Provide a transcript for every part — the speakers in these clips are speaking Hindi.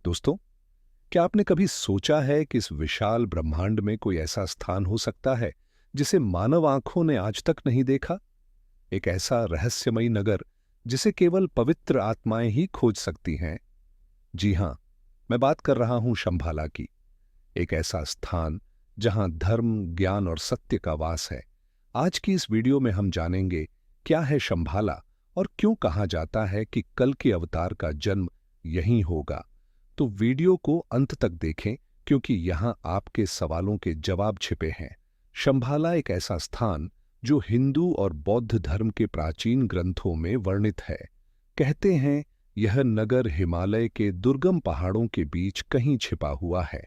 दोस्तों, क्या आपने कभी सोचा है कि इस विशाल ब्रह्मांड में कोई ऐसा स्थान हो सकता है जिसे मानव आंखों ने आज तक नहीं देखा? एक ऐसा रहस्यमयी नगर जिसे केवल पवित्र आत्माएं ही खोज सकती हैं। जी हां, मैं बात कर रहा हूं शंभाला की। एक ऐसा स्थान जहां धर्म, ज्ञान और सत्य का वास है। आज की इस वीडियो में हम जानेंगे क्या है शंभाला और क्यों कहा जाता है कि कल के अवतार का जन्म यहीं होगा। तो वीडियो को अंत तक देखें क्योंकि यहां आपके सवालों के जवाब छिपे हैं। शंभाला एक ऐसा स्थान जो हिंदू और बौद्ध धर्म के प्राचीन ग्रंथों में वर्णित है। कहते हैं यह नगर हिमालय के दुर्गम पहाड़ों के बीच कहीं छिपा हुआ है।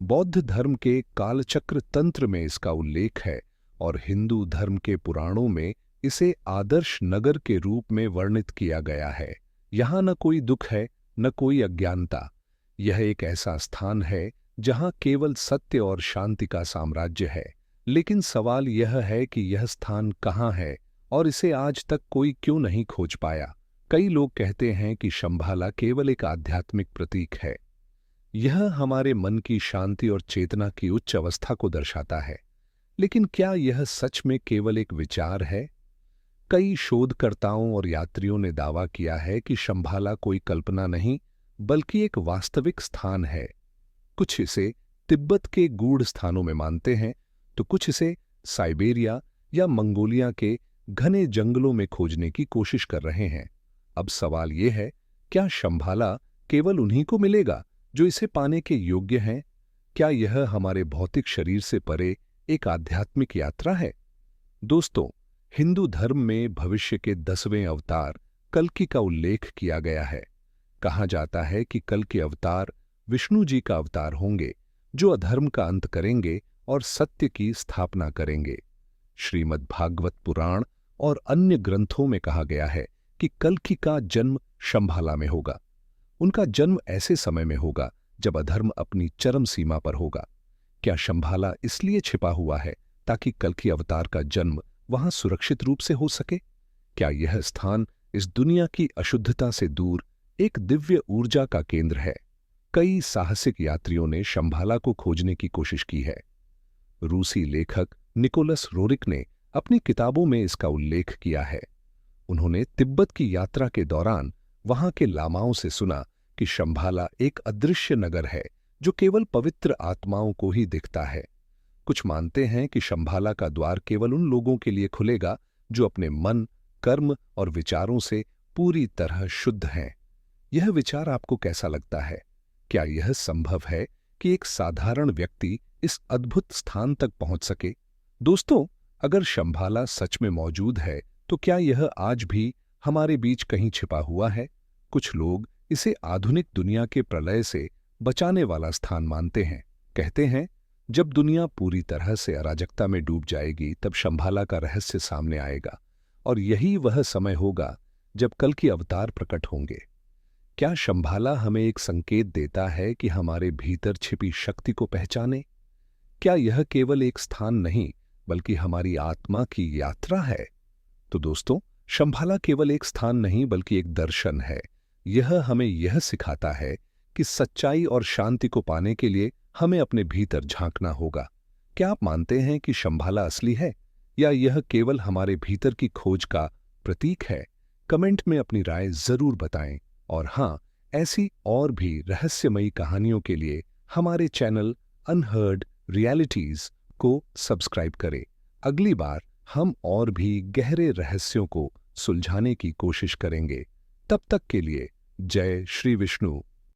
बौद्ध धर्म के कालचक्र तंत्र में इसका उल्लेख है और हिंदू धर्म के पुराणों में इसे आदर्श नगर के रूप में वर्णित किया गया है। यहां न कोई दुख है, न कोई अज्ञानता। यह एक ऐसा स्थान है जहां केवल सत्य और शांति का साम्राज्य है। लेकिन सवाल यह है कि यह स्थान कहाँ है और इसे आज तक कोई क्यों नहीं खोज पाया। कई लोग कहते हैं कि शंभाला केवल एक आध्यात्मिक प्रतीक है। यह हमारे मन की शांति और चेतना की उच्च अवस्था को दर्शाता है। लेकिन क्या यह सच में केवल एक विचार है? कई शोधकर्ताओं और यात्रियों ने दावा किया है कि शंभाला कोई कल्पना नहीं बल्कि एक वास्तविक स्थान है। कुछ इसे तिब्बत के गूढ़ स्थानों में मानते हैं तो कुछ इसे साइबेरिया या मंगोलिया के घने जंगलों में खोजने की कोशिश कर रहे हैं। अब सवाल यह है, क्या शंभाला केवल उन्हीं को मिलेगा जो इसे पाने के योग्य हैं? क्या यह हमारे भौतिक शरीर से परे एक आध्यात्मिक यात्रा है? दोस्तों, हिंदू धर्म में भविष्य के 10वें अवतार कल्कि का उल्लेख किया गया है। कहा जाता है कि कल के अवतार विष्णु जी का अवतार होंगे जो अधर्म का अंत करेंगे और सत्य की स्थापना करेंगे। श्रीमद् भागवत पुराण और अन्य ग्रंथों में कहा गया है कि कल्कि का जन्म शंभाला में होगा। उनका जन्म ऐसे समय में होगा जब अधर्म अपनी चरम सीमा पर होगा। क्या शंभाला इसलिए छिपा हुआ है ताकि कल्कि अवतार का जन्म वहां सुरक्षित रूप से हो सके? क्या यह स्थान इस दुनिया की अशुद्धता से दूर एक दिव्य ऊर्जा का केंद्र है? कई साहसिक यात्रियों ने शंभाला को खोजने की कोशिश की है। रूसी लेखक निकोलस रोरिक ने अपनी किताबों में इसका उल्लेख किया है। उन्होंने तिब्बत की यात्रा के दौरान वहां के लामाओं से सुना कि शंभाला एक अदृश्य नगर है जो केवल पवित्र आत्माओं को ही दिखता है। कुछ मानते हैं कि शंभाला का द्वार केवल उन लोगों के लिए खुलेगा जो अपने मन, कर्म और विचारों से पूरी तरह शुद्ध हैं। यह विचार आपको कैसा लगता है? क्या यह संभव है कि एक साधारण व्यक्ति इस अद्भुत स्थान तक पहुंच सके? दोस्तों, अगर शंभाला सच में मौजूद है तो क्या यह आज भी हमारे बीच कहीं छिपा हुआ है? कुछ लोग इसे आधुनिक दुनिया के प्रलय से बचाने वाला स्थान मानते हैं। कहते हैं जब दुनिया पूरी तरह से अराजकता में डूब जाएगी तब शंभाला का रहस्य सामने आएगा और यही वह समय होगा जब कल के अवतार प्रकट होंगे। क्या शंभाला हमें एक संकेत देता है कि हमारे भीतर छिपी शक्ति को पहचाने? क्या यह केवल एक स्थान नहीं बल्कि हमारी आत्मा की यात्रा है? तो दोस्तों, शंभाला केवल एक स्थान नहीं बल्कि एक दर्शन है। यह हमें यह सिखाता है कि सच्चाई और शांति को पाने के लिए हमें अपने भीतर झांकना होगा। क्या आप मानते हैं कि शंभाला असली है या यह केवल हमारे भीतर की खोज का प्रतीक है? कमेंट में अपनी राय जरूर बताएं। और हाँ, ऐसी और भी रहस्यमयी कहानियों के लिए हमारे चैनल अनहर्ड रियलिटीज को सब्सक्राइब करें। अगली बार हम और भी गहरे रहस्यों को सुलझाने की कोशिश करेंगे। तब तक के लिए जय श्री विष्णु।